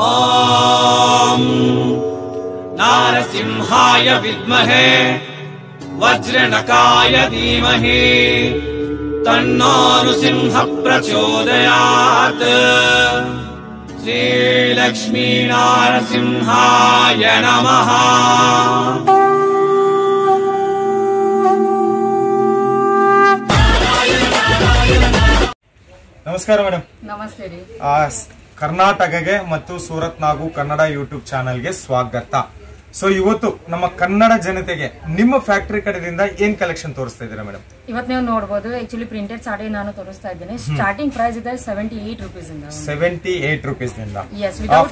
ಓಂ ನಾರಸಿಂಹಾಯ ವಿದ್ಮಹೇ ವಜ್ರನಕಾಯ ಧೀಮಹಿ ತನ್ನೋ ನೃಸಿಂಹ ಪ್ರಚೋದಯಾತ್. ಶ್ರೀ ಲಕ್ಷ್ಮೀ ನಾರಸಿಂಹಾಯ ನಮಃ. ನಮಸ್ಕಾರ ಮೇಡಮ್. ನಮಸ್ತೆ ರೀ. ಕರ್ನಾಟಕಗೆ ಮತ್ತು ಸೂರತ್ ನಾಗು ಕನ್ನಡ ಯೂಟ್ಯೂಬ್ ಚಾನಲ್ಗೆ ಸ್ವಾಗತ. ಸೊ ಇವತ್ತು ನಮ್ಮ ಕನ್ನಡ ಜನತೆಗೆ ನಿಮ್ಮ ಫ್ಯಾಕ್ಟರಿ ಕಡೆಯಿಂದ ಏನ್ ಕಲೆಕ್ಷನ್ ತೋರಿಸ್ತಾ ಇದ್ದೀರಾ ಮೇಡಮ್? ಇವತ್ತು ನೀವು ನೋಡಬಹುದು ಆಕ್ಚುಲಿ ಪ್ರಿಂಟೆಡ್ ಸಾಡಿ ನಾನು ತೋರಿಸ್ತಾ ಇದ್ದೇನೆ. ಸ್ಟಾರ್ಟಿಂಗ್ ಪ್ರೈಸ್ ಇದೆ 78 ರೂಪೀಸ್ ಇಂದ. 78 ರೂಪೀಸ್ ನಿಂದ.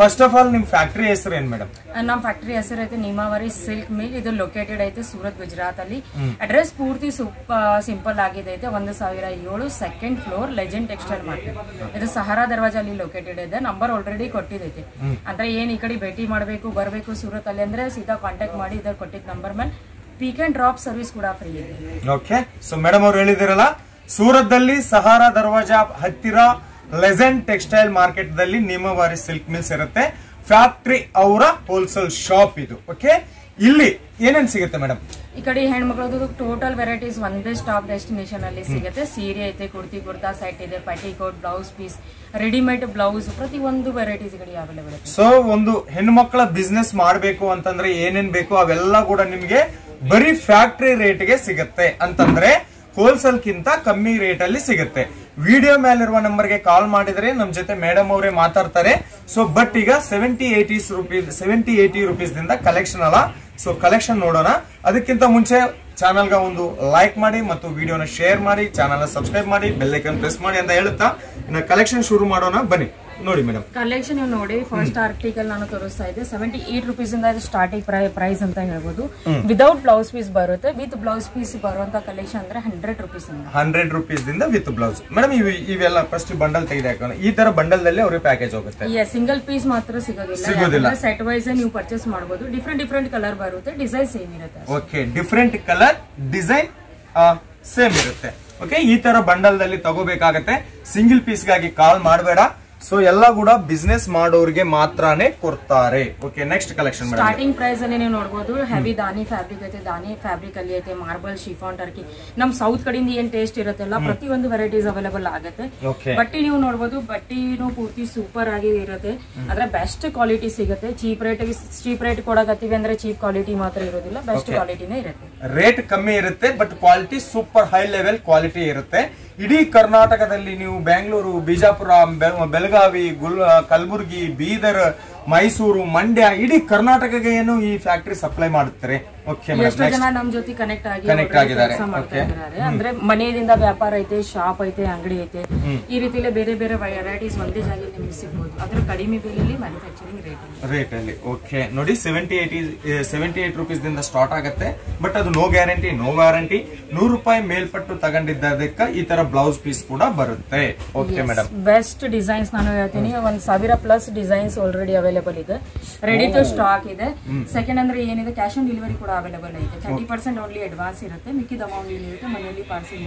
ಫಸ್ಟ್ ಆಫ್ ಆಲ್ ನಿಮ್ ಫ್ಯಾಕ್ಟರಿ ಹೆಸರು ಏನ್ ಮೇಡಮ್? ನಮ್ಮ ಫ್ಯಾಕ್ಟರಿ ಹೆಸರು ಐತೆ ನಿಮಾವರಿ ಸಿಲ್ಕ್ ಮಿಲ್. ಇದು ಲೊಕೇಟೆಡ್ ಐತೆ ಸೂರತ್ ಗುಜರಾತ್ ಅಲ್ಲಿ. ಅಡ್ರೆಸ್ ಪೂರ್ತಿ ಸಿಂಪಲ್ ಆಗಿದೆ ಐತೆ. 1007 second floor legend textile market. ಇದು ಸಹಾರಾ ದರ್ವಾಜಾ ಅಲ್ಲಿ ಲೊಕೇಟೆಡ್ ಇದೆ. ನಂಬರ್ ಆಲ್ರೆಡಿ ಕೊಟ್ಟಿದೈತೆ. ಅಂದ್ರೆ ಏನ್ ಈ ಕಡೆ ಭೇಟಿ ಮಾಡಬೇಕು ಬರಬೇಕು ಸೂರತ್ ಅಲ್ಲಿ ಅಂದ್ರೆ ಸೀದಾ ಕಾಂಟ್ಯಾಕ್ಟ್ ಮಾಡಿ ಇದರ ಕೊಟ್ಟಿದ್ದ ನಂಬರ್ ಮೇಲೆ ಪಿಕ್ ಅಂಡ್ ಡ್ರಾಪ್ ಸರ್ವಿಸ್ ಕೂಡ ಫ್ರೀ ಇದೆ. ಓಕೆ. ಸೊ ಮೇಡಮ್ ಅವ್ರು ಹೇಳಿದಿರಲ್ಲ, ಸೂರತ್ ಸಹಾರಾ ದರ್ವಾಜಾ ಹತ್ತಿರ ಲೆಜೆಂಡ್ ಟೆಕ್ಸ್ಟೈಲ್ ಮಾರ್ಕೆಟ್ ದಲ್ಲಿ ನಿಮವಾರಿ ಸಿಲ್ಕ್ ಮಿಲ್ಸ್ ಇರುತ್ತೆ. ಫ್ಯಾಕ್ಟರಿ ಅವರ ಹೋಲ್ಸೇಲ್ ಶಾಪ್ ಇದು. ಓಕೆ. ಇಲ್ಲಿ ಏನೇನ್ ಸಿಗುತ್ತೆ ಮೇಡಮ್? ಈ ಕಡೆ ಹೆಣ್ಮಕ್ಳದ್ದು ಟೋಟಲ್ ವೆರೈಟೀಸ್ ಒಂದೇ ಸ್ಟಾಪ್ ಡೆಸ್ಟಿನೇಷನ್ ಅಲ್ಲಿ ಸಿಗುತ್ತೆ. ಸೀರೆ ಐತೆ, ಕುರ್ತಿ ಕುರ್ತಾ ಸೆಟ್ ಇದೆ, ಪಟಿಕೋಟ್, ಬ್ಲೌಸ್ ಪೀಸ್, ರೆಡಿಮೇಡ್ ಬ್ಲೌಸ್, ಪ್ರತಿ ಒಂದು ವೆರೈಟೀಸ್ ಗಳು ಅವೈಲೇಬಲ್ ಇದೆ. ಸೊ ಒಂದು ಹೆಣ್ಮಕ್ಳ ಬಿಸ್ನೆಸ್ ಮಾಡಬೇಕು ಅಂತಂದ್ರೆ ಏನೇನ್ ಬೇಕು ಅವೆಲ್ಲ ಕೂಡ ನಿಮ್ಗೆ ಬರೀ ಫ್ಯಾಕ್ಟರಿ ರೇಟ್ಗೆ ಸಿಗುತ್ತೆ. ಅಂತಂದ್ರೆ ಹೋಲ್ಸೇಲ್ ಕಿಂತ ಕಮ್ಮಿ ರೇಟ್ ಅಲ್ಲಿ ಸಿಗುತ್ತೆ. ವಿಡಿಯೋ ಮೇಲಿರುವ ನಂಬರ್ಗೆ ಕಾಲ್ ಮಾಡಿದ್ರೆ ನಮ್ ಜೊತೆ ಮೇಡಮ್ ಅವರೇ ಮಾತಾಡ್ತಾರೆ. ಸೊ ಬಟ್ ಈಗ 70-80 ರೂಪೀಸ್ ದಿಂದ ಕಲೆಕ್ಷನ್ ಅಲ್ಲ. ಸೊ ಕಲೆಕ್ಷನ್ ನೋಡೋಣ. ಅದಕ್ಕಿಂತ ಮುಂಚೆ ಚಾನಲ್ಗೆ ಒಂದು ಲೈಕ್ ಮಾಡಿ ಮತ್ತು ವಿಡಿಯೋನ ಶೇರ್ ಮಾಡಿ, ಚಾನಲ್ ಸಬ್ಸ್ಕ್ರೈಬ್ ಮಾಡಿ, ಬೆಲ್ ಐಕಾನ್ ಪ್ರೆಸ್ ಮಾಡಿ ಅಂತ ಹೇಳುತ್ತಾ ಇನ್ನು ಕಲೆಕ್ಷನ್ ಶುರು ಮಾಡೋಣ. ಬನ್ನಿ ನೋಡಿ ಮೇಡಮ್. ಕಲೆಕ್ಷನ್ ನೀವು ನೋಡಿ, ಫಸ್ಟ್ ಆರ್ಟಿಕಲ್ ನಾನು ತೋರಿಸ್ತಾ ಇದ್ದೆ 78 ರೂಪೀಸ್ ಇಂದ ಸ್ಟಾರ್ಟಿಂಗ್ ಪ್ರೈಸ್ ಅಂತ ಹೇಳ್ಬೋದು. ವಿದೌಟ್ ಬ್ಲೌಸ್ ಪೀಸ್ ಬರುತ್ತೆ. ವಿತ್ ಬ್ಲೌಸ್ ಪೀಸ್ ಬರುವಂತ ಕಲೆಕ್ಷನ್ ಅಂದ್ರೆ 100 ರೂಪೀಸ್ 100 ರೂಪೀಸ್ ದಿಂದ ವಿತ್ ಬ್ಲೌಸ್. ಮೇಡಮ್ ಇವೆಲ್ಲ ಫಸ್ಟ್ ಬಂಡಲ್ ತೆಗೆದು ಈ ತರ ಬಂಡಲ್ ದಲ್ಲಿ ಅವ್ರಿಗೆ ಪ್ಯಾಕೇಜ್ ಹೋಗುತ್ತೆ. ಸಿಂಗಲ್ ಪೀಸ್ ಮಾತ್ರ ಸಿಗೋದಿಲ್ಲ. ಸೆಟ್ ವೈಸ್ ನೀವು ಪರ್ಚೇಸ್ ಮಾಡಬಹುದು. ಡಿಫ್ರೆಂಟ್ ಕಲರ್ ಬರುತ್ತೆ, ಡಿಸೈನ್ ಸೇಮ್ ಇರುತ್ತೆ. Okay. Different colour design same ಇರುತ್ತೆ. ಓಕೆ. ಈ ತರ ಬಂಡಲ್ ದಲ್ಲಿ ತಗೋಬೇಕಾಗತ್ತೆ. ಸಿಂಗಲ್ ಪೀಸ್ ಗಾಗಿ ಕಾಲ್ ಮಾಡಬೇಡ. ಸೊ ಎಲ್ಲ ಕೂಡ ಬಿಸ್ನೆಸ್ ಮಾಡೋರಿಗೆ ಮಾತ್ರನೇ ಕೊಡ್ತಾರೆ. Okay. Next collection starting price ಅಲ್ಲಿ ನೀವು ನೋಡಬಹುದು. ಹೆವಿ ದಾನಿ ಫ್ಯಾಬ್ರಿಕ್ ಐತೆ. ದಾನಿ ಫ್ಯಾಬ್ರಿಕ್ ಅಲ್ಲಿ ಐತೆ ಮಾರ್ಬಲ್, ಶಿಫಾನ್, ಟರ್ಕಿ. ನಮ್ ಸೌತ್ ಕಡೆಯಿಂದ ಏನ್ ಟೇಸ್ಟ್ ಇರುತ್ತಲ್ಲ ಪ್ರತಿ ಒಂದು ವೆರೈಟೀಸ್ ಅವೈಲೇಬಲ್ ಆಗುತ್ತೆ. ಬಟ್ಟಿ ನೀವು ನೋಡಬಹುದು. ಬಟ್ಟಿನೂ ಪೂರ್ತಿ ಸೂಪರ್ ಆಗಿ ಇರುತ್ತೆ. ಅದ್ರ ಬೆಸ್ಟ್ ಕ್ವಾಲಿಟಿ ಸಿಗುತ್ತೆ. ಚೀಪ್ ರೇಟ್ ಕೊಡಕತ್ತೀವಿ ಅಂದ್ರೆ ಚೀಪ್ ಕ್ವಾಲಿಟಿ ಮಾತ್ರ ಇರೋದಿಲ್ಲ, ಬೆಸ್ಟ್ ಕ್ವಾಲಿಟಿನೇ ಇರುತ್ತೆ. ರೇಟ್ ಕಮ್ಮಿ ಇರುತ್ತೆ but quality super high level quality ಇರುತ್ತೆ. ಇಡೀ ಕರ್ನಾಟಕದಲ್ಲಿ ನೀವು ಬೆಂಗಳೂರು, ಬಿಜಾಪುರ, ಬೆಳಗಾವಿ, ಕಲಬುರಗಿ, ಬೀದರ್, ಮೈಸೂರು, ಮಂಡ್ಯ, ಇಡೀ ಕರ್ನಾಟಕಕ್ಕೆ ಏನು ಈ ಫ್ಯಾಕ್ಟರಿ ಸಪ್ಲೈ ಮಾಡುತ್ತಾರೆ. ಎಷ್ಟೋ ಜನ ನಮ್ ಜೊತೆ ಕನೆಕ್ಟ್ ಆಗಿದ್ದಾರೆ. ಅಂದ್ರೆ ಮನೆಯಿಂದ ವ್ಯಾಪಾರ ಐತೆ, ಶಾಪ್ ಐತೆ, ಅಂಗಡಿ ಐತೆ. ಈ ರೀತಿಯಲ್ಲಿ ಬೇರೆ ಬೇರೆ ವೆರೈಟೀಸ್ ಒಂದೇ ಜಾಗದಲ್ಲಿ ನಿಮ್ಗೆ ಸಿಗಬಹುದು. ಅದ್ರ ಕಡಿಮೆ ಬೆಲೆಯಲ್ಲಿ ಮ್ಯಾನುಫ್ಯಾಕ್ಚರಿಂಗ್ ರೇಟ್ ಅಲ್ಲಿ. ಓಕೆ. ನೋಡಿ 78 ರೂಪೀಸ್ ದಿಂದ ಸ್ಟಾರ್ಟ್ ಆಗುತ್ತೆ. ಬಟ್ ಅದು ನೋ ಗ್ಯಾರಂಟಿ. 100 ರೂಪಾಯಿ ಮೇಲ್ಪಟ್ಟು ತಗೊಂಡಿದ್ದಕ್ಕೆ ಈ ತರ ಬ್ಲೌಸ್ ಪೀಸ್ ಕೂಡ ಬರುತ್ತೆ. Okay madam. ಬೆಸ್ಟ್ ಡಿಸೈನ್ಸ್ ನಾನು ಹೇಳ್ತೀನಿ. 1000+ ಡಿಸೈನ್ಸ್ ಆಲ್ರೆಡಿ ಅವೈಲೇಬಲ್ ಇದೆ. ರೆಡಿ ಟು ಸ್ಟಾಕ್ ಇದೆ. ಸೆಕೆಂಡ್ ಅಂದ್ರೆ ಏನಿದೆ, ಕ್ಯಾಶ್ ಆನ್ ಡೆಲಿವರಿ ಕೂಡ ಅವೈಲೇಬಲ್ ಐತೆ. 30% ಓನ್ಲಿ ಅಡ್ವಾನ್ಸ್ ಇರುತ್ತೆ. ಮಿಕ್ಕಿದ ಅಮೌಂಟ್ ಏನಿರುತ್ತೆ ಮನೆಯಲ್ಲಿ ಪಾರ್ಸಲ್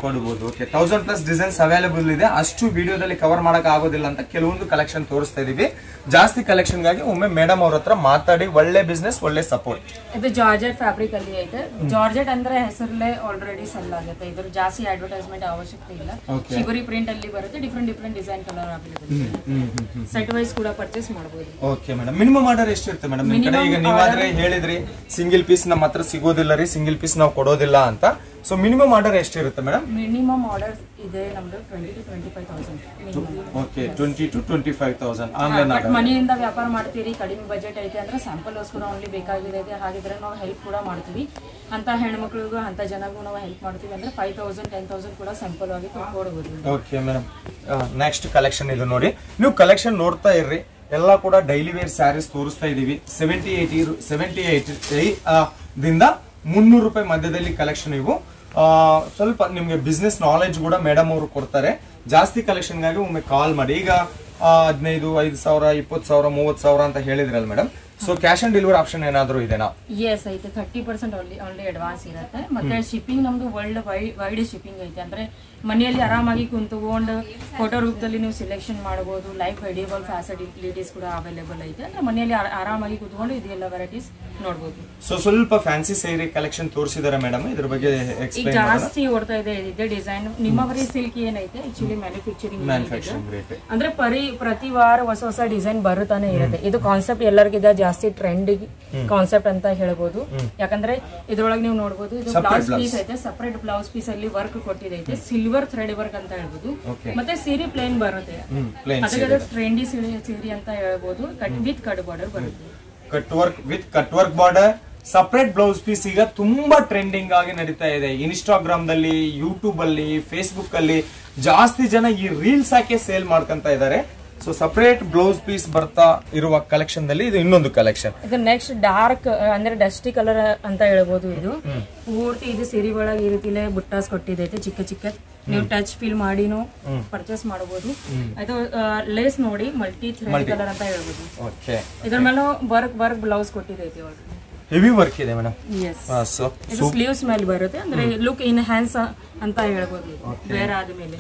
ಕೊಡಬಹುದು. ಓಕೆ. 1000+ ಡಿಸೈನ್ಸ್ ಅವೈಲೇಬಲ್ ಇದೆ. ಅಷ್ಟು ವಿಡಿಯೋದಲ್ಲಿ ಕವರ್ ಮಾಡಕ್ ಆಗೋದಿಲ್ಲ ಅಂತ ಕೆಲವೊಂದು ಕಲೆಕ್ಷನ್ ತೋರಿಸ್ತಾ ಇದೀವಿ. ಜಾಸ್ತಿ ಕಲೆಕ್ಷನ್ ಗಾಗಿ ಒಮ್ಮೆ ಮೇಡಮ್ ಅವ್ರ ಹತ್ರ ಮಾತಾಡಿ. ಒಳ್ಳೆ ಬಿಸ್ನೆಸ್, ಒಳ್ಳೆ ಸಪೋರ್ಟ್. ಇದು ಜಾರ್ಜೆಟ್ ಫ್ಯಾಬ್ರಿಕ್ ಅಲ್ಲಿ ಐತೆ. ಜಾರ್ಜೆಟ್ ಅಂದ್ರೆ ಹೆಸರಲ್ಲೇ ಆಲ್ರೆಡಿ ಸೆಲ್ ಆಗುತ್ತೆ. ಇದ್ರ ಜಾಸ್ತಿ ಅಡ್ವರ್ಟೈಸ್ಮೆಂಟ್ ಅವಶ್ಯಕತೆ ಇಲ್ಲ. ಶಿಬರಿ ಪ್ರಿಂಟ್ ಅಲ್ಲಿ ಬರುತ್ತೆ. Different design colour available. Set wise ಕೂಡ ಪರ್ಚೇಸ್ ಮಾಡಬಹುದು. Okay madam. ಮಿನಿಮಮ್ ಆರ್ಡರ್ ಎಷ್ಟಿರುತ್ತೆ ಮೇಡಮ್ ನಿಮ್ ಕಡೆ? ಈಗ ನೀವಾದ್ರೆ ಹೇಳಿದ್ರಿ ಸಿಂಗಲ್ ಪೀಸ್ ನಮ್ಮ ಹತ್ರ ಸಿಗೋದಿಲ್ಲ ರೀ, ಸಿಂಗಲ್ ಪೀಸ್ ನಾವು ಕೊಡೋದಿಲ್ಲ ಅಂತ. ಸೊ ಮಿನಿಮಮ್ ಆರ್ಡರ್ ಎಷ್ಟಿರುತ್ತೆ ಮೇಡಮ್? ಮಿನಿಮಮ್ ಆರ್ಡರ್ ಇದೆ ನಮ್ದು 20 to 25,000. Okay. 20 to 25,000 online order. ಮನೆಯಿಂದ ವ್ಯಾಪಾರ ಮಾಡ್ತೀರಿ, ಕಡಿಮೆ ಬಜೆಟ್ ಐತೆ ಅಂದ್ರೆ ಸ್ಯಾಂಪಲ್ ಗೋಸ್ಕರ ಓನ್ಲಿ ಬೇಕಾಗಿದೆ. ಹಾಗಿದ್ರೆ ನಾವು ಹೆಲ್ಪ್ ಕೂಡ ಮಾಡ್ತೀವಿ. ಅಂತ ಹೆಣ್ಮಕ್ಳಿಗೂ ಅಂತ ಜನಗೂ ನಾವು ಹೆಲ್ಪ್ ಮಾಡ್ತೀವಿ ಅಂದ್ರೆ 5,000 10,000 ಕೂಡ ಸ್ಯಾಂಪಲ್ ಆಗಿ ಕೊಡಬಹುದು. Okay madam. ನೆಕ್ಸ್ಟ್ ಕಲೆಕ್ಷನ್ ಇದು ನೋಡಿ. ನೀವು ಕಲೆಕ್ಷನ್ ನೋಡ್ತಾ ಇರ್ರಿ. ಎಲ್ಲ ಕೂಡ ಡೈಲಿ ವೇರ್ ಸ್ಯಾರೀಸ್ ತೋರಿಸ್ತಾ ಇದೀವಿ. 78 ದಿಂದ 300 ರೂಪಾಯಿ ಮಧ್ಯದಲ್ಲಿ ಕಲೆಕ್ಷನ್ ಇವು. ಸ್ವಲ್ಪ ನಿಮ್ಗೆ ಬಿಸ್ನೆಸ್ ನಾಲೆಜ್ ಕೂಡ ಮೇಡಮ್ ಅವರು ಕೊಡ್ತಾರೆ. ಜಾಸ್ತಿ ಕಲೆಕ್ಷನ್ಗಾಗಿ ಒಮ್ಮೆ ಕಾಲ್ ಮಾಡಿ. ಈಗ 15,000, 5,000, 20,000, 30,000 ಅಂತ ಹೇಳಿದ್ರಲ್ಲ madam. So cash on delivery option ಏನಾದ್ರು ಇದೆನಾ? ಎಸ್ ಐತೆ, 30% ಓನ್ಲಿ ಅಡ್ವಾನ್ಸ್ ಇರುತ್ತೆ. ಮತ್ತೆ ಶಿಪ್ಪಿಂಗ್ ನಮ್ದು ವರ್ಲ್ಡ್ ವೈಡ್ ಶಿಪ್ಪಿಂಗ್ ಐತೆ. ಅಂದ್ರೆ ಮನೆಯಲ್ಲಿ ಆರಾಮಾಗಿ ಕುಂತ್ಕೊಂಡು ಫೋಟೋ ರೂಪದಲ್ಲಿ ನೀವು ಸೆಲೆಕ್ಷನ್ ಮಾಡಬಹುದು. ಲೈವ್ ಎಡಿಯಬಲ್ ಫ್ಯಾಸಿಲಿಟೀಸ್ ಕೂಡ ಅವೈಲೇಬಲ್ ಐತೆ. ಅಂದ್ರೆ ಮನೆಯಲ್ಲಿ ಆರಾಮಾಗಿ ಕುತ್ಕೊಂಡು ಇದೆಲ್ಲ ವೆರೈಟೀಸ್ ನೋಡಬಹುದು. ಸೊ ಸ್ವಲ್ಪ ಫ್ಯಾನ್ಸಿ ಸೀರೆ ಕಲೆಕ್ಷನ್ ತೋರಿಸಿದಾರೆ ಮೇಡಮ್, ಇದ್ರ ಬಗ್ಗೆ ಈಗ ಜಾಸ್ತಿ ಓಡ್ತಾ ಇದೆ ಇದೇ ಡಿಸೈನ್. ನಿಮ್ಮವರಿ ಸಿಲ್ಕ್ ಏನೈತೆ ಆಕ್ಚುಲಿ ಮ್ಯಾನುಫ್ಯಾಕ್ಚರಿಂಗ್ ರೇಟ್ ಅಂದ್ರೆ ಪ್ರತಿ ವಾರ ಹೊಸ ಹೊಸ ಡಿಸೈನ್ ಬರುತ್ತಾನೆ ಇರುತ್ತೆ. ಇದು ಕಾನ್ಸೆಪ್ಟ್ ಎಲ್ಲರಿಗಿದ ಜಾಸ್ತಿ ಟ್ರೆಂಡ್ ಕಾನ್ಸೆಪ್ಟ್ ಅಂತ ಹೇಳ್ಬೋದು. ಯಾಕಂದ್ರೆ ಇದ್ರೊಳಗೆ ನೀವು ನೋಡಬಹುದು, ಇದು ಬ್ಲೌಸ್ ಪೀಸ್ ಐತೆ, ಸಪರೇಟ್ ಬ್ಲೌಸ್ ಪೀಸ್ ಅಲ್ಲಿ ವರ್ಕ್ ಕೊಟ್ಟಿದೈತೆ, ಸಿಲ್ವರ್ ಥ್ರೆಡ್ ವರ್ಕ್ ಅಂತ ಹೇಳ್ಬೋದು. ಮತ್ತೆ ಸೀರೆ ಪ್ಲೇನ್ ಬರುತ್ತೆ, ಅದಕ್ಕೆ ಟ್ರೆಂಡಿ ಸೀರೆ ಅಂತ ಹೇಳ್ಬೋದು. ವಿತ್ ಕಟ್ ಬಾರ್ಡರ್ ಬರುತ್ತೆ, cut work border, separate blouse piece ಈಗ ತುಂಬಾ ಟ್ರೆಂಡಿಂಗ್ ಆಗಿ ನಡೀತಾ ಇದೆ. ಇನ್ಸ್ಟಾಗ್ರಾಮ್ ದಲ್ಲಿ, ಯೂಟ್ಯೂಬ್ ಅಲ್ಲಿ, ಫೇಸ್ಬುಕ್ ಅಲ್ಲಿ ಜಾಸ್ತಿ ಜನ ಈ ರೀಲ್ಸ್ ಹಾಕಿ ಸೇಲ್ ಮಾಡ್ಕೊಂತ ಇದ್ದಾರೆ. ಸೊ ಸಪರೇಟ್ ಬ್ಲೌಸ್ ಪೀಸ್ ಬರ್ತಾ ಇರುವ ಕಲೆಕ್ಷನ್ ದಲ್ಲಿ ಇದು ಇನ್ನೊಂದು ಕಲೆಕ್ಷನ್. ಇದು ನೆಕ್ಸ್ಟ್ ಡಾರ್ಕ್ ಅಂದ್ರೆ ಡಸ್ಟಿ ಕಲರ್ ಅಂತ ಹೇಳ್ಬೋದು. ಇದು ಪೂರ್ತಿ ಇದು ಸೀರೆ ಒಳಗೆ ಈ ರೀತಿಲೇ ಬುಟ್ಟಾಸ್ ಕೊಟ್ಟಿದೈತೆ, ಚಿಕ್ಕ ಚಿಕ್ಕ. ನೀವು ಟಚ್ ಫೀಲ್ ಮಾಡಿನೂ ಪರ್ಚೇಸ್ ಮಾಡಬಹುದು. ಇದು ಲೇಸ್ ನೋಡಿ ಮಲ್ಟಿ ಥ್ರೆಡ್ ಕಲರ್ ಅಂತ ಹೇಳ್ಬೋದು. ಇದ್ರ ಮೇಲೆ ವರ್ಕ್ ಬ್ಲೌಸ್ ಕೊಟ್ಟಿದೈತೆ. ಹೆವಿ ವರ್ಕ್ ಇದೆ ಮೇಡಮ್. ಇದು ಸ್ಲೀವ್ಸ್ ಮೇಲೆ ಬರುತ್ತೆ. ಅಂದ್ರೆ ಲುಕ್ ಇನ್ ಹ್ಯಾಂಡ್ಸ್ ಅಂತ ಹೇಳ್ಬೋದು. ಬೇರೆ ಆದ್ಮೇಲೆ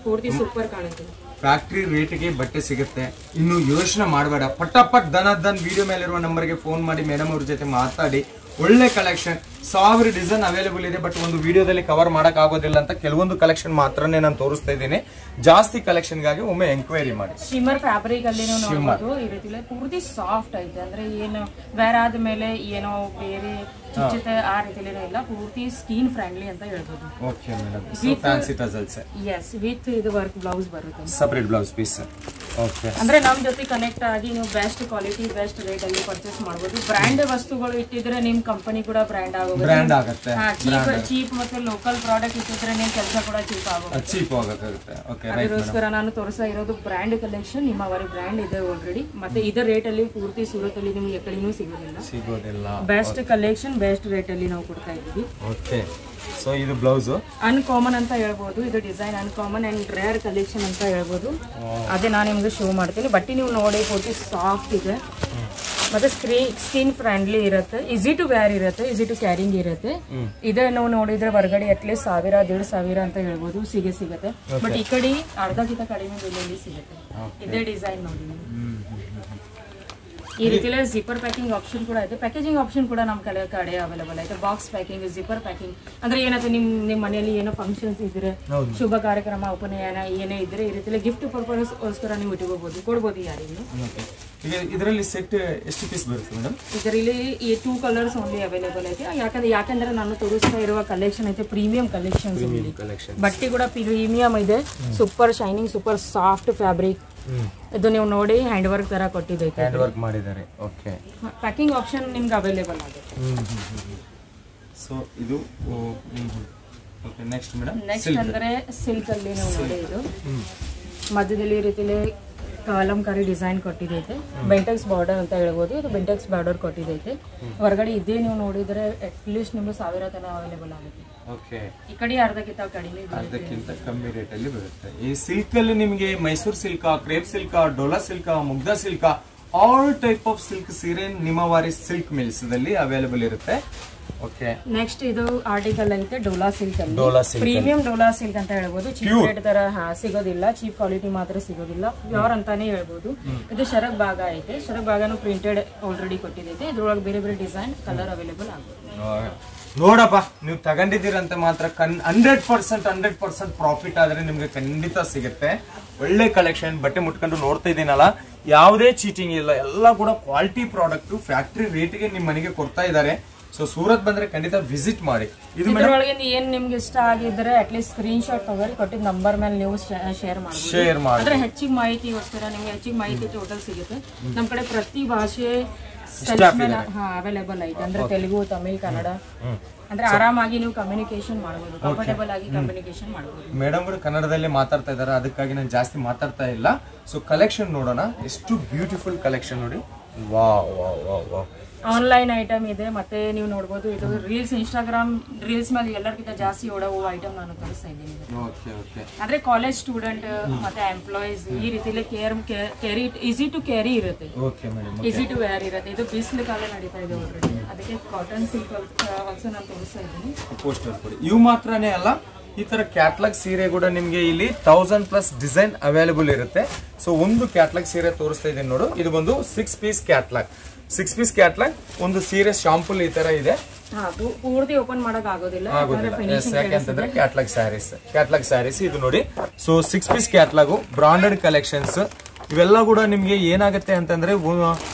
ಪೂರ್ತಿ ಸೂಪರ್ ಕಾಣುತ್ತೆ. ಫ್ಯಾಕ್ಟ್ರಿ ರೇಟ್ಗೆ ಬಟ್ಟೆ ಸಿಗುತ್ತೆ. ಇನ್ನು ಯೋಚನೆ ಮಾಡಬೇಡ, ಪಟಾಪಟ್ ದನ್ ವಿಡಿಯೋ ಮೇಲಿರುವ ನಂಬರ್ಗೆ ಫೋನ್ ಮಾಡಿ ಮೇಡಮ್ ಅವ್ರ ಜೊತೆ ಮಾತಾಡಿ. ಒಳ್ಳೆ ಕಲೆಕ್ಷನ್, 1000 ಡಿಸೈನ್ ಅವೈಲೇಬಲ್ ಇದೆ. ಬಟ್ ಒಂದು ವಿಡಿಯೋದಲ್ಲಿ ಕವರ್ ಮಾಡಕ್ ಆಗೋದಿಲ್ಲ ಅಂತ ಕೆಲವೊಂದು ಕಲೆಕ್ಷನ್ ಮಾತ್ರನೇ ನಾನು ತೋರಿಸ್ತಾ ಇದ್ದೀನಿ. ಜಾಸ್ತಿ ಕಲೆಕ್ಷನ್ ಗಾಗಿ ಒಮ್ಮೆ ಎಂಕ್ವೈರಿ ಮಾಡಿ. ಶಿಮ್ಮರ್ ಫ್ಯಾಬ್ರಿಕ್ ಅಲ್ಲಿ ನೋಡಬಹುದು, ಈ ರೀತಿ ಪೂರ್ತಿ ಸಾಫ್ಟ್ ಐತೆ. ಅಂದ್ರೆ ಏನು ಬೇರೆ ಆದ್ಮೇಲೆ ಏನೋ ಬೇರೆ ಚುಚ್ಚುತ್ತೆ ಆ ರೀತಿಲಿ ಇಲ್ಲ, ಪೂರ್ತಿ ಸ್ಕಿನ್ ಫ್ರೆಂಡ್ಲಿ ಅಂತ ಹೇಳ್ಬೋದು. Okay madam. So fancy tassels. Yes, with ಇದು ವರ್ಕ್ ಬ್ಲೌಸ್ ಬರುತ್ತೆ, ಸಪರೇಟ್ ಬ್ಲೌಸ್ ಪೀಸ್. ಓಕೆ, ಅಂದ್ರೆ ನಮ್ ಜೊತೆ ಕನೆಕ್ಟ್ ಆಗಿ ನೀವು ಬೆಸ್ಟ್ ಕ್ವಾಲಿಟಿ ಬೆಸ್ಟ್ ರೇಟ್ ಅಲ್ಲಿ ಪರ್ಚೇಸ್ ಮಾಡಬಹುದು. ಬ್ರಾಂಡ್ ವಸ್ತುಗಳು ಇಟ್ಟಿದ್ರೆ ನಿಮ್ ಕಂಪನಿ ಕೂಡ ಬ್ರಾಂಡ್ ಆಗುತ್ತೆ. ಚೀಪ್ ಮತ್ತೆ ಲೋಕಲ್ ಪ್ರಾಡಕ್ಟ್ ಇಟ್ಟಿದ್ರೆ ನಿಮ್ ಕೆಲಸ ಕೂಡ ಚೀಪ್ ಆಗುತ್ತೆ. ಅದಕ್ಕೋಸ್ಕರ ನಾನು ತೋರಿಸ್ತಾ ಇರೋದು ಬ್ರಾಂಡ್ ಕಲೆಕ್ಷನ್. ನಿಮ್ಮವರಿ ಬ್ರಾಂಡ್ ಇದೆ ಆಲ್ರೆಡಿ. ಮತ್ತೆ ಇದರ ರೇಟ್ ಅಲ್ಲಿ ಪೂರ್ತಿ ಸೂರತ್ ಅಲ್ಲಿ ನಿಮ್ಗೆ ಎಕಡೆನೂ ಸಿಗೋದಿಲ್ಲ. ಬೆಸ್ಟ್ ಕಲೆಕ್ಷನ್ ಬೆಸ್ಟ್ ರೇಟ್ ಅಲ್ಲಿ ನಾವು ಕೊಡ್ತಾ ಇದ್ದೀವಿ. ಓಕೆ, ಸೊ ಇದು ಬ್ಲೌಸ್ ಅನ್ಕಾಮನ್ ಅಂತ ಹೇಳ್ಬೋದು. ಇದು design uncommon and rare collection ಅಂತ ಹೇಳ್ಬೋದು. ಅದೇ ನಾನು ನಿಮ್ಗೆ ಶೋ ಮಾಡ್ತೀನಿ. ಬಟ್ಟೆ ನೀವು ನೋಡಿ ಪೂರ್ತಿ ಸಾಫ್ಟ್ ಇದೆ. ಮತ್ತೆ ಸ್ಕಿನ್ ಫ್ರೆಂಡ್ಲಿ ಇರುತ್ತೆ, ಈಸಿ ಟು ವ್ಯಾರ್ ಇರುತ್ತೆ, ಈಸಿ ಟು ಕ್ಯಾರಿಂಗ್ ಇರುತ್ತೆ. ಇದೇ ನಾವು ನೋಡಿದ್ರೆ ಹೊರಗಡೆ ಅಟ್ಲೀಸ್ಟ್ 1000-1500 ಅಂತ ಹೇಳ್ಬೋದು ಸಿಗುತ್ತೆ. ಬಟ್ ಈ ಕಡೆ ಅರ್ಧಕ್ಕಿಂತ ಕಡಿಮೆ ಬೆಲೆಯಲ್ಲಿ ಸಿಗುತ್ತೆ. ಇದೇ ಡಿಸೈನ್ ನೋಡಿ. ಈ ರೀತಿಯಲ್ಲಿ ಜಿಪ್ಪರ್ ಪ್ಯಾಕಿಂಗ್ ಆಪ್ಷನ್ ಕೂಡ ಇದೆ. ಪ್ಯಾಕೇಜಿಂಗ್ ಆಪ್ಷನ್ ಕೂಡ ನಮ್ಮ ಕಡೆ ಅವೈಲೇಬಲ್ ಐತೆ. Box packing, zipper packing. ಅಂದ್ರೆ ಏನಾಯ್ತು, ನಿಮ್ಮ ಮನೆಯಲ್ಲಿ ಏನೋ ಫಂಕ್ಷನ್ಸ್ ಇದ್ರೆ, ಶುಭ ಕಾರ್ಯಕ್ರಮ, ಉಪನಯನ ಏನೇ ಇದ್ರೆ ಈ ರೀತಿಯಲ್ಲಿ ಗಿಫ್ಟ್ ಪರ್ಪಸ್ಗೋಸ್ಕರ ನೀವು ಇಟ್ಕೋಬಹುದು, ಕೊಡ್ಬೋದು ಯಾರಿಗೂ. ಇದರಲ್ಲಿ ಸೆಟ್ ಎಷ್ಟು ಪೀಸ್ ಬರುತ್ತೆ ಮೇಡಮ್? ಇದರಲ್ಲಿ ಈ 2 ಕಲರ್ಸ್ ಓನ್ಲಿ ಅವೈಲೇಬಲ್ ಐತೆ. ಯಾಕಂದ್ರೆ ನಾನು ತೋರಿಸ್ತಾ ಇರುವ ಕಲೆಕ್ಷನ್ ಐತೆ ಪ್ರೀಮಿಯಂ ಕಲೆಕ್ಷನ್. ಬಟ್ಟೆ ಕೂಡ ಪ್ರೀಮಿಯಂ ಇದೆ, super shining, super soft fabric. ಇದು ನೀವು ನೋಡಿ ಹ್ಯಾಂಡ್ ವರ್ಕ್ ತರ ಕೊಟ್ಟಿದ್ದೈತೆ, ಹ್ಯಾಂಡ್ ವರ್ಕ್ ಮಾಡಿದ್ದಾರೆ. ಓಕೆ, ಪ್ಯಾಕಿಂಗ್ ಆಪ್ಷನ್ ನಿಮ್ಗೆ ಅವೈಲೇಬಲ್ ಆಗುತ್ತೆ. ಸೊ ಇದು ಓಕೆ. ನೆಕ್ಸ್ಟ್ ಮೇಡಮ್, ನೆಕ್ಸ್ಟ್ ಅಂದ್ರೆ ಸಿಲ್ಕ್ ಅಲ್ಲಿ ನೀವು ನೋಡಿ, ಇದು ಮಧ್ಯದಲ್ಲಿ ಈ ರೀತಿಲಿ ಕಲಂಕಾರಿ ಡಿಸೈನ್ ಕೊಟ್ಟಿದೈತೆ. ಬೆಂಟೆಕ್ಸ್ ಬಾರ್ಡರ್ ಅಂತ ಹೇಳ್ಬೋದು. ಇದು ಬೆಂಟೆಕ್ಸ್ ಬಾರ್ಡರ್ ಕೊಟ್ಟಿದೈತೆ. ಹೊರಗಡೆ ಇದೇ ನೀವು ನೋಡಿದ್ರೆ ಅಟ್ಲೀಸ್ಟ್ ನಿಮ್ಗೆ 1000 ತನಕ ಅವೈಲೇಬಲ್ ಆಗುತ್ತೆ. ಓಕೆ, ಈ ಕಡೆ ಅರ್ಧಕ್ಕಿಂತ ಕಮ್ಮಿ ರೇಟ್ ಅಲ್ಲಿ ಬರುತ್ತೆ. ಈ ಸಿಲ್ಕ್ ಅಲ್ಲಿ ನಿಮಗೆ Mysore silk, crepe silk, Dola silk, Mugdha silk, all type of silk ಸೀರೆ ನಿಮ್ಮವಾರಿ ಸಿಲ್ಕ್ ಮಿಲ್ಸ್ ದಲ್ಲಿ ಅವೈಲೇಬಲ್ ಇರುತ್ತೆ. ಓಕೆ, ನೆಕ್ಸ್ಟ್ ಇದು ಆರ್ಟಿಕಲ್ ಐತೆ ಡೋಲಾ ಸಿಲ್ಕ್ ಅಲ್ಲಿ. ಪ್ರೀಮಿಯಂ ಡೋಲಾ ಸಿಲ್ಕ್ ಅಂತ ಹೇಳ್ಬೋದು. ಚೀಪ್ ರೇಟ್ ತರ ಸಿಗೋದಿಲ್ಲ, ಚೀಪ್ ಕ್ವಾಲಿಟಿ ಮಾತ್ರ ಸಿಗೋದಿಲ್ಲ, ಪ್ಯೂರ್ ಅಂತಾನೆ ಹೇಳ್ಬೋದು. ಇದು ಶರಕ್ ಭಾಗ ಐತೆ. ಶರಕ್ ಭಾಗನು ಪ್ರಿಂಟೆಡ್ ಆಲ್ರೆಡಿ ಕೊಟ್ಟಿದೈತೆ. ಇದ್ರೊಳಗೆ ಬೇರೆ ಬೇರೆ ಡಿಸೈನ್ ಕಲರ್ ಅವೈಲೇಬಲ್ ಆಗುತ್ತೆ. ನೋಡಪ್ಪ, ನೀವು ತಗೊಂಡಿದ್ದೀರಂತ ಮಾತ್ರ 100% ಪ್ರಾಫಿಟ್ ಆದ್ರೆ ನಿಮ್ಗೆ ಖಂಡಿತ ಸಿಗುತ್ತೆ. ಒಳ್ಳೆ ಕಲೆಕ್ಷನ್. ಬಟ್ಟೆ ಮುಟ್ಕೊಂಡು ನೋಡ್ತಾ ಇದ್ದೀನಲ್ಲ, ಯಾವುದೇ ಚೀಟಿಂಗ್ ಇಲ್ಲ, ಎಲ್ಲ ಕೂಡ ಕ್ವಾಲಿಟಿ ಪ್ರಾಡಕ್ಟ್ ಫ್ಯಾಕ್ಟ್ರಿ ರೇಟ್ಗೆ ನಿಮ್ ಮನೆಗೆ ಕೊಡ್ತಾ ಇದ್ದಾರೆ. ಸೊ ಸೂರತ್ ಬಂದ್ರೆ ಖಂಡಿತ ವಿಸಿಟ್ ಮಾಡಿ. ಇದ್ರೊಳಗೆ ಏನ್ ನಿಮ್ಗೆ ಇಷ್ಟ ಆಗಿದ್ರೆ ಅಟ್ಲೀಸ್ಟ್ ಸ್ಕ್ರೀನ್ ಶಾಟ್ ತಗೊಳ್ಳಿ, ಕೊಟ್ಟಿದ್ದ ನಂಬರ್ ಮೇಲೆ ನೀವು ಶೇರ್ ಮಾಡಿ. ಅಂದ್ರೆ ಹೆಚ್ಚಿಗೆ ಮಾಹಿತಿಗೋಸ್ಕರ ನಿಮ್ಗೆ ಹೆಚ್ಚಿಗೆ ಮಾಹಿತಿ ಟೋಟಲ್ ಸಿಗುತ್ತೆ. ನಮ್ ಕಡೆ ಪ್ರತಿ ಭಾಷೆ ಅವೈಲೇಬಲ್ ಐತೆ. ಅಂದ್ರೆ ತೆಲುಗು, ತಮಿಳ್, ಕನ್ನಡ. ಅಂದ್ರೆ ಆರಾಮಾಗಿ ನೀವು ಕಮ್ಯುನಿಕೇಶನ್ ಮಾಡಬಹುದು, ಕಂಫರ್ಟೇಬಲ್ ಆಗಿ ಕಮ್ಯುನಿಕೇಶನ್ ಮಾಡಬಹುದು. ಮೇಡಮ್ ಕೂಡ ಕನ್ನಡದಲ್ಲಿ ಮಾತಾಡ್ತಾ ಇದಾರೆ, ಅದಕ್ಕಾಗಿ ನಾನು ಜಾಸ್ತಿ ಮಾತಾಡ್ತಾ ಇಲ್ಲ. ಸೊ ಕಲೆಕ್ಷನ್ ನೋಡೋಣ. ಎಷ್ಟು ಬ್ಯೂಟಿಫುಲ್ ಕಲೆಕ್ಷನ್ ನೋಡಿ. Wow wow wow wow. Online item ಇದೆ. ಮತ್ತೆ ನೀವು ನೋಡ್ಬೋದು ಇದು ರೀಲ್ಸ್, ಇನ್ಸ್ಟಾಗ್ರಾಮ್ ರೀಲ್ಸ್ ಮೇಲೆ ಎಲ್ಲರಿಗಿಂತ ಜಾಸ್ತಿ ಓಡೋ ಐಟಮ್ ನಾನು ತೋರಿಸ್ತಾ ಇದ್ದೀನಿ. Okay okay. ಅಂದ್ರೆ ಕಾಲೇಜ್ ಸ್ಟೂಡೆಂಟ್ ಮತ್ತೆ ಎಂಪ್ಲಾಯೀಸ್ ಈ ರೀತಿಲಿ ಕ್ಯಾರಿ ಈಸಿ ಟು ಕ್ಯಾರಿ ಇರುತ್ತೆ. Okay madam. Easy to wear ಇರುತ್ತೆ. ಇದು ಬಿಸಿಲು ಕಾಲ ನಡೀತಾ ಇದೆ ಆಲ್ರೆಡಿ, ಅದಕ್ಕೆ ಕಾಟನ್ ಸಿಲ್ಕ್ ಆಲ್ಸೋ ನಾನು ತೋರಿಸ್ತಾ ಇದ್ದೀನಿ. ಪೋಸ್ಟರ್ ಕೊಡಿ. ಇವು ಮಾತ್ರನೇ ಅಲ್ಲ, ಈ ತರ ಕ್ಯಾಟ್ಲಾಗ್ ಸೀರೆ ಕೂಡ ನಿಮ್ಗೆ ಇಲ್ಲಿ 1000+ ಡಿಸೈನ್ ಅವೈಲೇಬಲ್ ಇರುತ್ತೆ. ಸೊ ಒಂದು ಕ್ಯಾಟ್ಲಾಗ್ ಸೀರೆ ತೋರಿಸ್ತಾ ಇದ್ದೀನಿ ನೋಡು. ಇದು ಬಂದು 6 ಪೀಸ್ ಕ್ಯಾಟ್ಲಾಗ್. 6 piece catalogue. ಒಂದು ಸೀರೆ ಶಾಂಪಲ್ ಈ ತರ ಇದೆ. ಪೂರ್ತಿ ಓಪನ್ ಮಾಡಕ್ ಆಗೋದಿಲ್ಲ ಯಾಕೆಂತಂದ್ರೆ ಕ್ಯಾಟ್ಲಾಗ್ ಸ್ಯಾರೀಸ್ ಇದು ನೋಡಿ. So 6 piece catalogue, branded collections ಇವೆಲ್ಲ ಕೂಡ ನಿಮ್ಗೆ ಏನಾಗುತ್ತೆ ಅಂತಂದ್ರೆ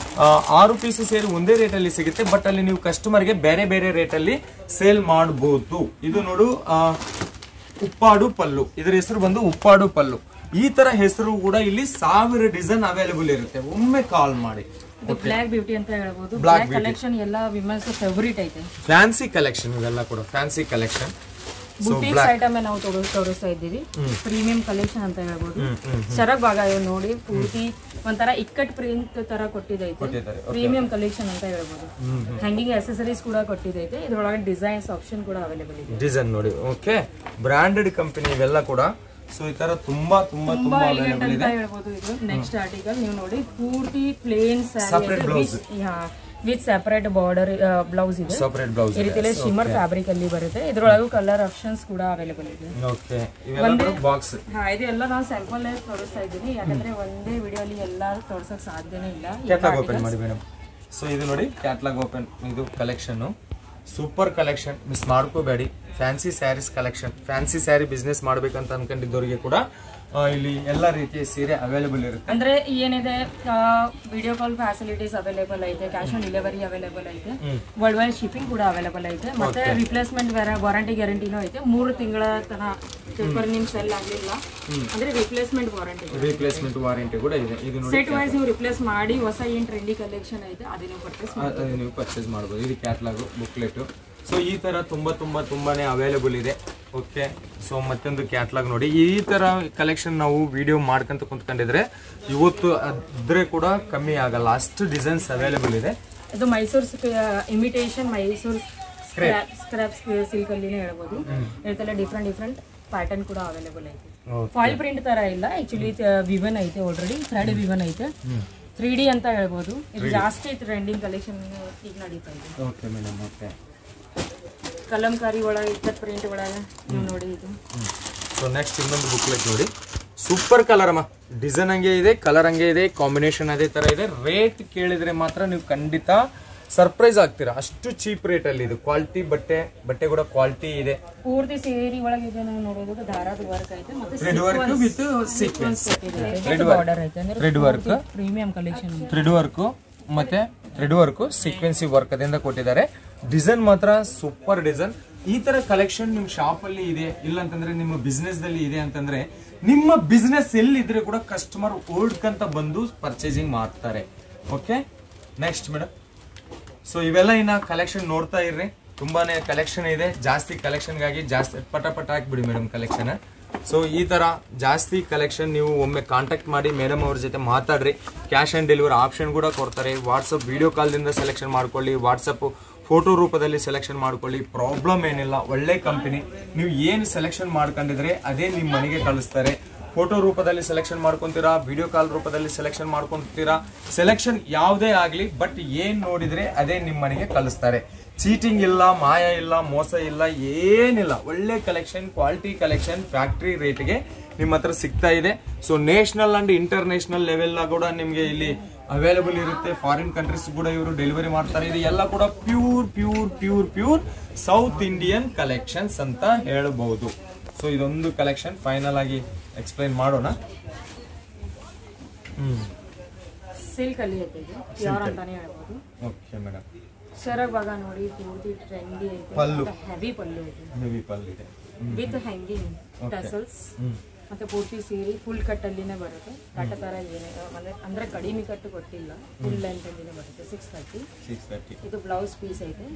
6 ಪೀಸ್ ಸೇರಿ ಒಂದೇ ರೇಟ್ ಅಲ್ಲಿ ಸಿಗುತ್ತೆ. ಬಟ್ ಅಲ್ಲಿ ನೀವು ಕಸ್ಟಮರ್ಗೆ ಬೇರೆ ಬೇರೆ ರೇಟ್ ಅಲ್ಲಿ ಸೇಲ್ ಮಾಡಬಹುದು. ಇದು ನೋಡು ಉಪ್ಪಾಡು ಪಲ್ಲು, ಇದರ ಹೆಸರು ಬಂದು ಉಪ್ಪಾಡು ಪಲ್ಲು. ಈ ತರ ಹೆಸರು ಕೂಡ ಇಲ್ಲಿ 1000 ಡಿಸೈನ್ ಅವೈಲೇಬಲ್ ಇರುತ್ತೆ. ಒಮ್ಮೆ ಕಾಲ್ ಮಾಡಿ. ಬ್ಲಾಕ್ ಬ್ಯೂಟಿ ಅಂತ ಹೇಳ್ಬೋದು. ಬ್ಲಾಕ್ ಕಲೆಕ್ಷನ್ ಎಲ್ಲ ವಿಮೆನ್ಸ್ ಫೇವರಿಟ್ ಐತೆ. ಫ್ಯಾನ್ಸಿ ಕಲೆಕ್ಷನ್ ಇವೆಲ್ಲ ಕೂಡ ಫ್ಯಾನ್ಸಿ ಕಲೆಕ್ಷನ್. ಬುಟೀಕ್ಸ್ ಐಟಮ್ ನಾವು ತೋರಿಸ್ತಾ ಇದ್ದೀವಿ. ಪ್ರೀಮಿಯಂ ಕಲೆಕ್ಷನ್ ಅಂತ ಹೇಳ್ಬೋದು. ಸರಗ್ ಭಾಗ ನೋಡಿ ಪೂರ್ತಿ ಒಂಥರ ಇಕ್ಕಟ್ ಪ್ರಿಂಟ್ ತರ ಕೊಟ್ಟಿದೈತೆ. ಪ್ರೀಮಿಯಂ ಕಲೆಕ್ಷನ್ ಅಂತ ಹೇಳ್ಬೋದು. ಹ್ಯಾಂಗಿಂಗ್ ಅಸೆಸರೀಸ್ ಕೂಡ ಕೊಟ್ಟಿದೈತೆ. ಇದ್ರೊಳಗೆ ಡಿಸೈನ್ಸ್ ಆಪ್ಷನ್ ಕೂಡ ಅವೈಲೇಬಲ್ ಇದೆ. ಡಿಸೈನ್ ನೋಡಿ. ಓಕೆ, ಬ್ರಾಂಡೆಡ್ ಕಂಪನಿ ಇವೆಲ್ಲ ಕೂಡ. ಸೊ ಈ ತರ ತುಂಬಾ ತುಂಬಾ ತುಂಬಾ ಎಲಿಗೆಂಟ್ ಅಂತ ಹೇಳ್ಬೋದು. ಇದು ನೆಕ್ಸ್ಟ್ ಆರ್ಟಿಕಲ್ ನೀವು ನೋಡಿ ಪೂರ್ತಿ plain sari with separate border blouse ಇದೆ. ಈ ರೀತಿಯಲ್ಲಿ ಶಿಮ್ಮರ್ ಫ್ಯಾಬ್ರಿಕ್ ಅಲ್ಲಿ ಬರುತ್ತೆ. ಇದ್ರೊಳಗೂ ಕಲರ್ ಆಪ್ಷನ್ಸ್ ಕೂಡ ಅವೈಲೇಬಲ್ ಇದೆ. ಓಕೆ, ಇವೆಲ್ಲ ಬಾಕ್ಸ್. ಇದೆಲ್ಲ ನಾನು ಸ್ಯಾಂಪಲ್ ತೋರಿಸ್ತಾ ಇದ್ದೀನಿ, ಯಾಕಂದ್ರೆ ಒಂದೇ ವಿಡಿಯೋ ಅಲ್ಲಿ ಎಲ್ಲ ತೋರ್ಸಕ್ ಸಾಧ್ಯನೇ ಇಲ್ಲ. ಕ್ಯಾಟಲಾಗ್ ಓಪನ್ ಮಾಡಿ ಮೇಡಮ್. ಸೊ ಇದು ನೋಡಿ ಕ್ಯಾಟಲಾಗ್ ಓಪನ್. ಇದು ಕಲೆಕ್ಷನ್ ಸೂಪರ್ ಕಲೆಕ್ಷನ್, ಮಿಸ್ ಮಾಡ್ಕೋಬೇಡಿ. Fancy saris collection, fancy sari business ಮಾಡ್ಬೇಕಂತ ಅನ್ಕೊಂಡಿದ್ದವರಿಗೆ ಕೂಡ ಇಲ್ಲಿ ಎಲ್ಲ ರೀತಿಯ ಸೀರೆ ಅವೈಲೇಬಲ್ ಇರುತ್ತೆ. ಅಂದ್ರೆ ಏನಿದೆ, ವಿಡಿಯೋ ಕಾಲ್ ಫ್ಯಾಸಿಲಿಟೀಸ್ ಅವೈಲೇಬಲ್ ಐತೆ, ಕ್ಯಾಶ್ ಆನ್ ಡೆಲಿವರಿ ಅವೈಲೇಬಲ್ ಐತೆ, ವರ್ಲ್ಡ್ ವೈಡ್ ಶಿಪ್ಪಿಂಗ್ ಕೂಡ ಅವೈಲೇಬಲ್ ಐತೆ. ಮತ್ತೆ ರಿಪ್ಲೇಸ್ಮೆಂಟ್ ವಾರಂಟಿ ಗ್ಯಾರಂಟಿನೂ ಐತೆ. 3 ತಿಂಗಳ ತನಕ ಪೇಪರ್ ನಿಮ್ ಸೆಲ್ ಆಗಲಿಲ್ಲ ಅಂದ್ರೆ ರಿಪ್ಲೇಸ್ಮೆಂಟ್ ವಾರಂಟಿ ಕೂಡ ಇದೆ. ಇದು ನೋಡಿ ಸೆಟ್ ವೈಸ್ ನೀವು ರಿಪ್ಲೇಸ್ ಮಾಡಿ ಹೊಸ ಏನ್ ಟ್ರೆಂಡಿ ಕಲೆಕ್ಷನ್ ಐತೆ ಅದನ್ನ ನೀವು ಪರ್ಚೇಸ್ ಮಾಡಬಹುದು. ಇದು ಕ್ಯಾಟಲಾಗ್ ಬುಕ್ಲೆಟ್. ಸೊ ಈ ತರ ತುಂಬಾನೇ ಅವೈಲೇಬಲ್ ಇದೆ. ಓಕೆ, ಸೊ ಮತ್ತೊಂದು ಕ್ಯಾಟಲಾಗ್ ನೋಡಿ. ಈ ತರ ಕಲೆಕ್ಷನ್ ನಾವು ವಿಡಿಯೋ ಮಾಡ್ಕೊಂತ ಕುಂತ್ಕೊಂಡಿದ್ರೆ ಇವತ್ತು ಅದ್ರೆ ಕೂಡ ಕಮ್ಮಿ ಆಗಲ್ಲ, ಅಷ್ಟು ಡಿಸೈನ್ಸ್ ಅವೈಲೇಬಲ್ ಇದೆ. ಇದು Mysore imitation Mysore scrap silk ಅಲ್ಲಿನೇ ಹೇಳ್ಬೋದು. ಇದೆಲ್ಲ ಡಿಫ್ರೆಂಟ್ ಪ್ಯಾಟರ್ನ್ ಕೂಡ ಅವೈಲೇಬಲ್ ಐತೆ. ಫಾಯಿಲ್ ಪ್ರಿಂಟ್ ತರ ಇಲ್ಲ, ಆಕ್ಚುಲಿ ವಿವನ್ ಐತೆ. ಆಲ್ರೆಡಿ ಥ್ರೆಡ್ ವಿವನ್ ಐತೆ. 3D ಅಂತ ಹೇಳ್ಬೋದು. ಇದು ಜಾಸ್ತಿ ಟ್ರೆಂಡಿಂಗ್ ಕಲೆಕ್ಷನ್ ಈಗ ನಡೀತಾ ಇದೆ. Okay madam. ಓಕೆ, ಕಲಂಕಾರಿ ಒಳಗೆ ಇಕ್ಕಟ್ ಪ್ರಿಂಟ್ ಒಳಗೆ ನೀವು ನೋಡಿ ಇದು. ಸೊ ನೆಕ್ಸ್ಟ್ ಇನ್ನೊಂದು ಬುಕ್ಲೆಟ್ ನೋಡಿ. ಸೂಪರ್ ಕಲರ್ ಅಮ್ಮ, ಡಿಸೈನ್ ಹಂಗೆ ಇದೆ, ಕಲರ್ ಹಂಗೆ ಇದೆ, ಕಾಂಬಿನೇಷನ್ ಅದೇ ತರ ಇದೆ. ರೇಟ್ ಕೇಳಿದ್ರೆ ಮಾತ್ರ ನೀವು ಖಂಡಿತ ಸರ್ಪ್ರೈಸ್ ಆಗ್ತೀರಾ, ಅಷ್ಟು ಚೀಪ್ ರೇಟ್ ಅಲ್ಲಿ ಇದು. ಕ್ವಾಲಿಟಿ ಬಟ್ಟೆ ಕೂಡ ಕ್ವಾಲಿಟಿ ಇದೆ. ಪೂರ್ತಿ ಸೇರಿ ಒಳಗೆ ಇದೆ. ನಾವು ನೋಡೋದು ದಾರದ ವರ್ಕ್ ಐತೆ, ಮತ್ತೆ thread work with sequence. Border ಐತೆ, ಅಂದ್ರೆ thread work, premium collection. Thread work ಮತ್ತೆ ಥ್ರೆಡ್ ವರ್ಕ್ ಸೀಕ್ವೆನ್ಸಿ ವರ್ಕ್ ಅದರಿಂದ ಕೊಟ್ಟಿದ್ದಾರೆ. ಡಿಸೈನ್ ಮಾತ್ರ ಸೂಪರ್ ಡಿಸೈನ್. ಈ ತರ ಕಲೆಕ್ಷನ್ ನಿಮ್ ಶಾಪ್ ಅಲ್ಲಿ ಇದೆ, ಇಲ್ಲ ಅಂತಂದ್ರೆ ನಿಮ್ಮ ಬಿಸ್ನೆಸ್ ದಲ್ಲಿ ಇದೆ ಅಂತಂದ್ರೆ, ನಿಮ್ಮ ಬಿಸ್ನೆಸ್ ಎಲ್ಲಿದ್ರೆ ಕೂಡ ಕಸ್ಟಮರ್ ಓಡ್ಕಂತ ಬಂದು ಪರ್ಚೇಸಿಂಗ್ ಮಾಡ್ತಾರೆ. Okay, next madam. ಸೊ ಇವೆಲ್ಲ ಇನ್ನ ಕಲೆಕ್ಷನ್ ನೋಡ್ತಾ ಇರ್ರಿ, ತುಂಬಾನೇ ಕಲೆಕ್ಷನ್ ಇದೆ. ಜಾಸ್ತಿ ಕಲೆಕ್ಷನ್ಗಾಗಿ ಜಾಸ್ತಿ ಪಟ ಹಾಕ್ಬಿಡಿ ಮೇಡಮ್ ಕಲೆಕ್ಷನ್. ಸೊ ಈ ತರ ಜಾಸ್ತಿ ಕಲೆಕ್ಷನ್ ನೀವು ಒಮ್ಮೆ ಕಾಂಟ್ಯಾಕ್ಟ್ ಮಾಡಿ ಮೇಡಮ್ ಅವ್ರ ಜೊತೆ ಮಾತಾಡ್ರಿ. ಕ್ಯಾಶ್ ಆನ್ ಡೆಲಿವರಿ ಆಪ್ಷನ್ ಕೂಡ ಕೊಡ್ತಾರೆ. ವಾಟ್ಸಪ್ ವಿಡಿಯೋ ಕಾಲ್ದಿಂದ ಸೆಲೆಕ್ಷನ್ ಮಾಡ್ಕೊಳ್ಳಿ, ವಾಟ್ಸಪ್ ಫೋಟೋ ರೂಪದಲ್ಲಿ ಸೆಲೆಕ್ಷನ್ ಮಾಡ್ಕೊಳ್ಳಿ. ಪ್ರಾಬ್ಲಮ್ ಏನಿಲ್ಲ, ಒಳ್ಳೆ ಕಂಪನಿ. ನೀವು ಏನು ಸೆಲೆಕ್ಷನ್ ಮಾಡ್ಕೊಂಡಿದ್ರೆ ಅದೇ ನಿಮ್ಮ ಮನೆಗೆ ಕಳಿಸ್ತಾರೆ. ಫೋಟೋ ರೂಪದಲ್ಲಿ ಸೆಲೆಕ್ಷನ್ ಮಾಡ್ಕೊಂತೀರಾ, ವಿಡಿಯೋ ಕಾಲ್ ರೂಪದಲ್ಲಿ ಸೆಲೆಕ್ಷನ್ ಮಾಡ್ಕೊಂತೀರಾ, ಸೆಲೆಕ್ಷನ್ ಯಾವುದೇ ಆಗಲಿ, ಬಟ್ ಏನ್ ನೋಡಿದ್ರೆ ಅದೇ ನಿಮ್ಮ ಮನೆಗೆ ಕಳಿಸ್ತಾರೆ. ಚೀಟಿಂಗ್ ಇಲ್ಲ, ಮಾಯ ಇಲ್ಲ, ಮೋಸ ಇಲ್ಲ, ಏನಿಲ್ಲ. ಒಳ್ಳೆ ಕಲೆಕ್ಷನ್, ಕ್ವಾಲಿಟಿ ಕಲೆಕ್ಷನ್ ಫ್ಯಾಕ್ಟ್ರಿ ರೇಟ್ಗೆ ನಿಮ್ಮ ಹತ್ರ ಸಿಗ್ತಾ ಇದೆ. So national and international level ಕೂಡ ನಿಮ್ಗೆ ಇಲ್ಲಿ ಅವೈಲೇಬಲ್ ಇರುತ್ತೆ. ಫಾರಿನ್ ಕಂಟ್ರೀಸ್ ಕೂಡ ಇವರು ಡೆಲಿವರಿ ಮಾಡ್ತಾರೆ. ಇದು ಎಲ್ಲ ಕೂಡ ಪ್ಯೂರ್ ಸೌತ್ ಇಂಡಿಯನ್ ಕಲೆಕ್ಷನ್ಸ್ ಅಂತ ಹೇಳಬಹುದು. ಸೊ ಇದೊಂದು ಕಲೆಕ್ಷನ್ ಫೈನಲ್ ಆಗಿ ಎಕ್ಸ್ಪ್ಲೈನ್ ಮಾಡೋಣ. ಸಿಲ್ಕ್ ಅಲ್ಲಿ ಪ್ಯೂರ್ ಅಂತಾನೆ ಹೇಳ್ಬೋದು. Okay madam. ಸರಗ್ ಭಾಗ ನೋಡಿ ಪೂರ್ತಿ ಟ್ರೆಂಡಿ ಐತೆ. ಪಲ್ಲು ಹೆವಿ ಪಲ್ಲು ಐತೆ, ಹೆವಿ ಪಲ್ಲು ಇದೆ ವಿತ್ ಹ್ಯಾಂಗಿಂಗ್ ಟಸಲ್ಸ್. ಮತ್ತೆ ಪೂರ್ತಿ ಸೀರೆ ಫುಲ್ ಕಟ್ ಅಲ್ಲಿನೇ ಬರುತ್ತೆ. ಕಟ್ ತರ ಏನೇ ಅಂದ್ರೆ ಕಡಿಮೆ ಕಟ್ಟು ಕೊಟ್ಟಿಲ್ಲ, ಫುಲ್ ಲೆಂತ್ ಅಲ್ಲಿನೇ ಬರುತ್ತೆ. 630. ಇದು ಬ್ಲೌಸ್ ಪೀಸ್ ಐತೆ.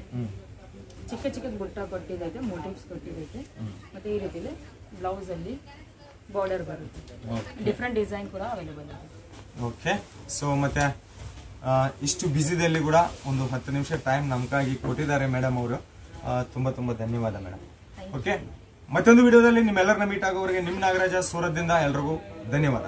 ಚಿಕ್ಕ ಬುಟ್ಟ ಕೊಟ್ಟಿದೈತೆ, ಮೋಟಿವ್ಸ್ ಕೊಟ್ಟಿದೈತೆ. ಮತ್ತೆ ಈ ರೀತಿಲಿ ಬ್ಲೌಸ್ ಅಲ್ಲಿ ಬಾರ್ಡರ್ ಬರುತ್ತೆ. ಡಿಫ್ರೆಂಟ್ ಡಿಸೈನ್ ಕೂಡ ಅವೈಲೇಬಲ್ ಇದೆ. ಓಕೆ, ಸೊ ಮತ್ತೆ ಇಷ್ಟು ಬಿಸಿದಲ್ಲಿ ಕೂಡ ಒಂದು 10 ನಿಮಿಷ ಟೈಮ್ ನಮಗಾಗಿ ಕೊಟ್ಟಿದ್ದಾರೆ ಮೇಡಮ್ ಅವರು. ತುಂಬಾ ತುಂಬಾ ಧನ್ಯವಾದ ಮೇಡಮ್. ಓಕೆ, ಮತ್ತೊಂದು ವಿಡಿಯೋದಲ್ಲಿ ನಿಮ್ಮೆಲ್ಲರನ್ನ ಮೀಟ್ ಆಗೋವರೆಗೆ ನಿಮ್ಮ ನಾಗರಾಜ ಸೂರತ್ದಿಂದ ಎಲ್ರಿಗೂ ಧನ್ಯವಾದ.